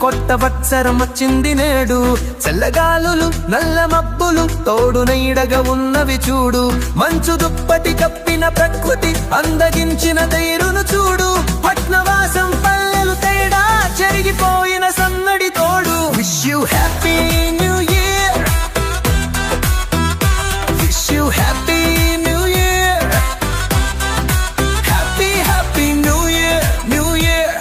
కొత్త వత్సరం వచ్చింది నేడు. చల్లగాలులు నల్ల మబ్బులు తోడు నీడగా ఉన్నవి చూడు. మంచు దుప్పటి కప్పిన ప్రకృతి అందగించిన తీరును చూడు. పట్నవాసం పల్లెలు తేడా చెరిగిపోయిన సన్నడి తోడు. Wish you happy new year, wish you happy new year, happy happy new year, new year.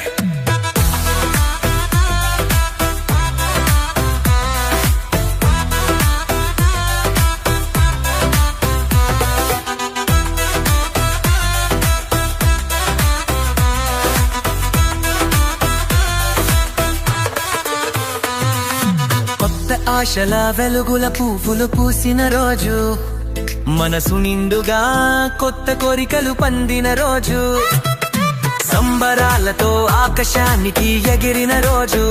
ఆశల వెలుగుల పువ్వులు పూసిన రోజు, మనసు నిండుగా కొత్త కోరికలు పండిన రోజు. సంబరాలతో ఆకాశానికి ఎగిరిన రోజు,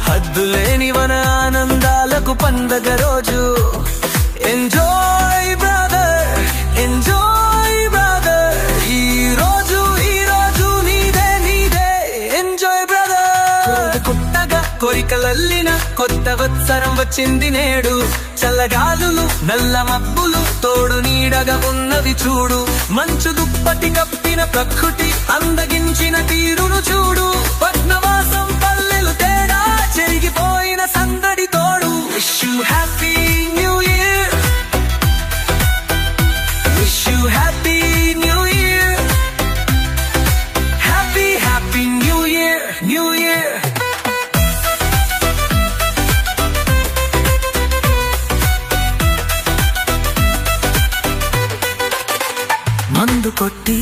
హద్దులేని వన ఆనందాలకు పండగ రోజు. ఎంజాయ్ బ్రదర్, ఎంజాయ్ బ్రదర్, ఈ రోజు నీదే నీదే. Enjoy brother. కొత్తగా కోరికలల్లిన కొత్త వత్సరం వచ్చింది నేడు. చల్లగాలులు నల్ల మబ్బులు తోడు నీడగా ఉన్నది చూడు. మంచు దుప్పటి కప్పిన ప్రకృతి అందగించిన తీరును చూడు. పట్నవాసం పల్లెలు తేడా చెరిగిపోయిన సందడి తోడు. Wish you happy new year, wish you happy new year, happy happy new year, new year. మందు కొట్టి